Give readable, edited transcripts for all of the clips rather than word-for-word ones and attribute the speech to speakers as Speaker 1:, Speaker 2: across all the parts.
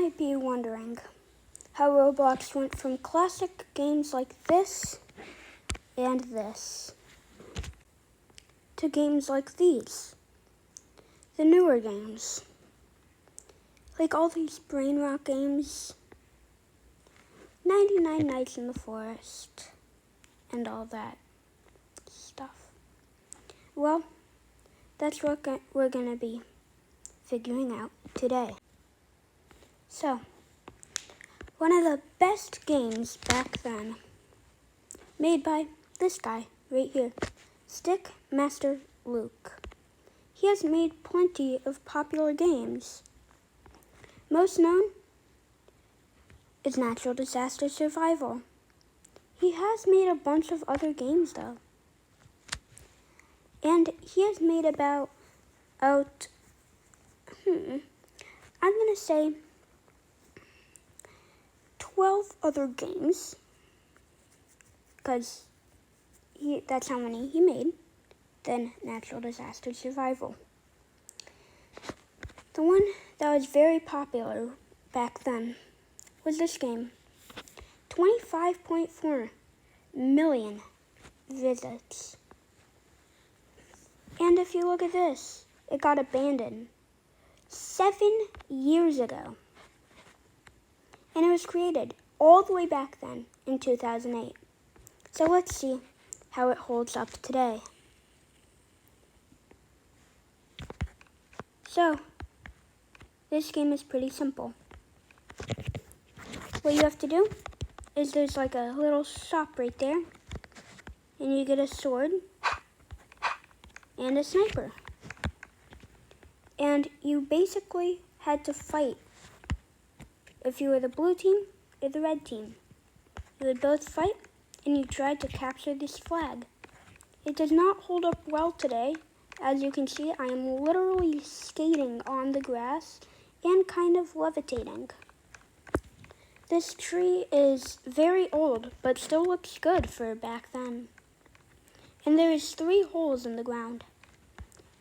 Speaker 1: might be wondering how Roblox went from classic games like this and this to games like these, the newer games, like all these brain rot games, 99 Nights in the Forest, and all that stuff. Well, that's what we're going to be figuring out today. So, one of the best games back then, made by this guy right here, Stick Master Luke. He has made plenty of popular games. Most known is Natural Disaster Survival. He has made a bunch of other games though. And he has made about I'm gonna say 12 other games, because that's how many he made, than Natural Disaster Survival. The one that was very popular back then was this game. 25.4 million visits. And if you look at this, it got abandoned 7 years ago. And it was created all the way back then in 2008. So let's see how it holds up today. So, this game is pretty simple. What you have to do is there's like a little shop right there, and you get a sword and a sniper. And you basically had to fight if you were the blue team or the red team. You would both fight, and you tried to capture this flag. It does not hold up well today. As you can see, I am literally skating on the grass and kind of levitating. This tree is very old, but still looks good for back then. And there is 3 holes in the ground.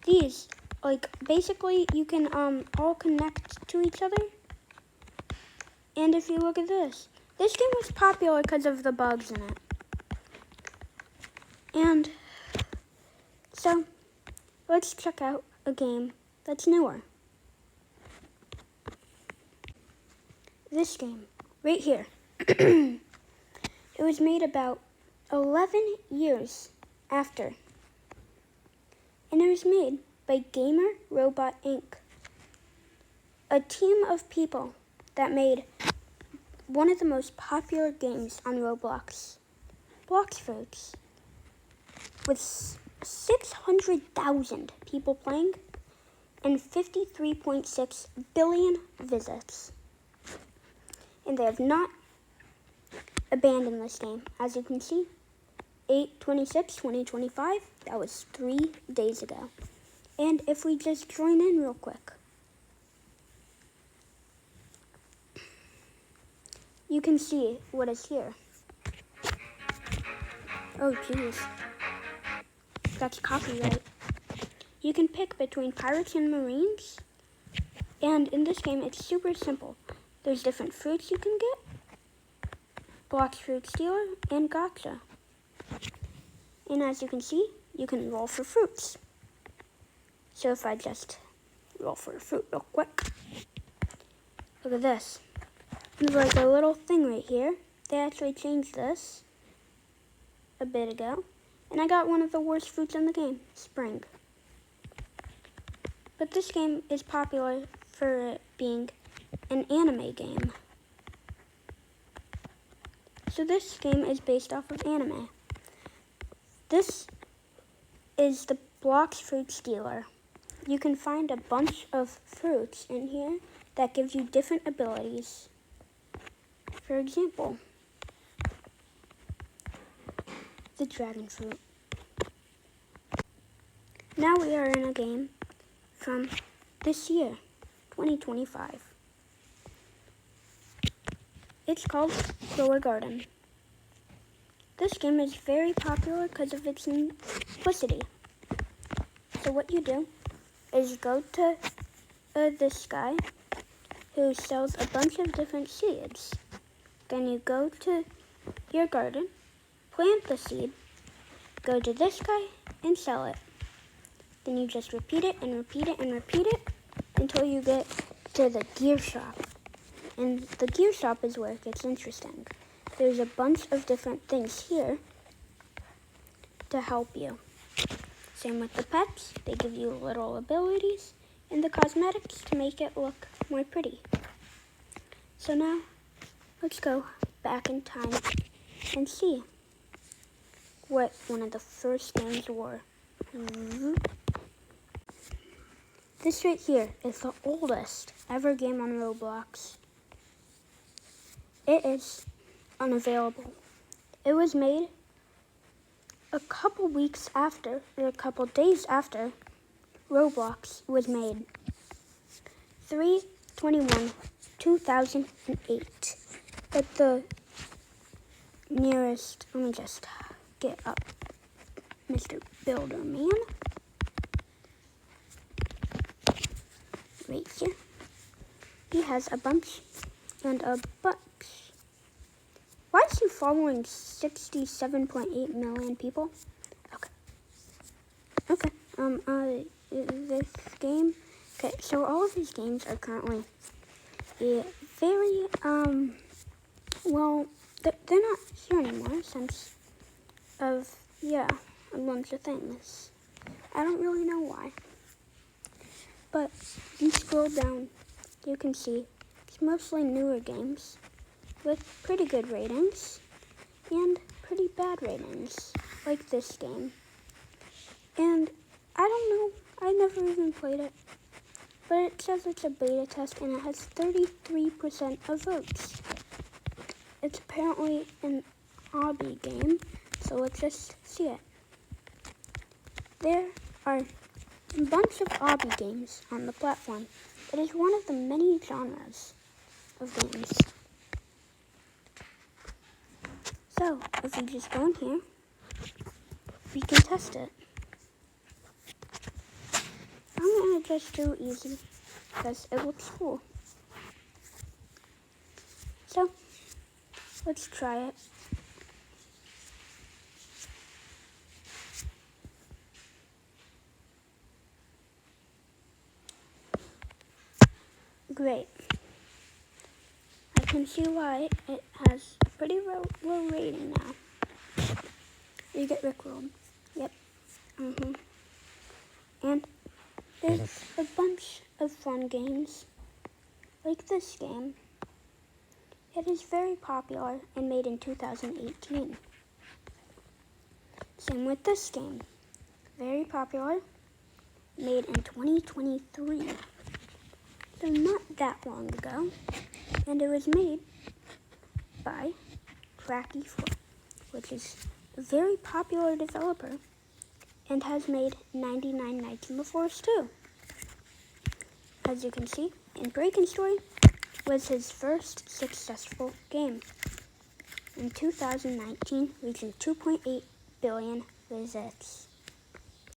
Speaker 1: These, basically you can all connect to each other. And if you look at this game was popular because of the bugs in it. And so, let's check out a game that's newer. This game, right here. It was made about 11 years after. And it was made by Gamer Robot Inc., a team of people that made one of the most popular games on Roblox, Blox Fruits, with 600,000 people playing and 53.6 billion visits. And they have not abandoned this game. As you can see, 8/26/2025, that was 3 days ago. And if we just join in real quick, you can see what is here. Oh, jeez. That's copyright. You can pick between Pirates and Marines. And in this game, it's super simple. There's different fruits you can get. Blox Fruit Stealer and Gotcha. And as you can see, you can roll for fruits. So if I just roll for a fruit real quick. Look at this. There's like a little thing right here. They actually changed this a bit ago. And I got one of the worst fruits in the game, spring. But this game is popular for it being an anime game. So this game is based off of anime. This is the Blox Fruit Stealer. You can find a bunch of fruits in here that gives you different abilities. For example, the dragon fruit. Now we are in a game from this year, 2025. It's called Grow a Garden. This game is very popular because of its simplicity. So what you do is go to this guy. who sells a bunch of different seeds. Then you go to your garden, plant the seed, go to this guy, and sell it. Then you just repeat it and repeat it and repeat it until you get to the gear shop. And the gear shop is where it gets interesting. There's a bunch of different things here to help you. Same with the pets. They give you little abilities and the cosmetics to make it look more pretty. So now, let's go back in time and see what one of the first games were. This right here is the oldest ever game on Roblox. It is unavailable. It was made a couple weeks after, or a couple days after, Roblox was made. 3/21/2008. But the nearest, let me just get up Mr. Builder Man. Right here. He has a bunch and a bunch. Why is he following 67.8 million people? Okay. This game. Okay, so all of these games are currently very, well, they're not here anymore since of, a bunch of things. I don't really know why. But if you scroll down, you can see it's mostly newer games with pretty good ratings and pretty bad ratings, like this game. And I don't know, I never even played it, but it says it's a beta test and it has 33% of votes. It's apparently an obby game, so let's just see it. There are a bunch of obby games on the platform. It is one of the many genres of games. So, if we just go in here, we can test it. I'm going to just do easy, because it looks cool. So, let's try it. Great. I can see why it has a pretty low rating now. You get rickrolled. Yep. And there's a bunch of fun games, like this game. It is very popular and made in 2018. Same with this game. Very popular, made in 2023. So not that long ago. And it was made by Cracky4, which is a very popular developer and has made 99 Nights in the Forest too. As you can see, and Breaking Story was his first successful game. In 2019, reaching 2.8 billion visits.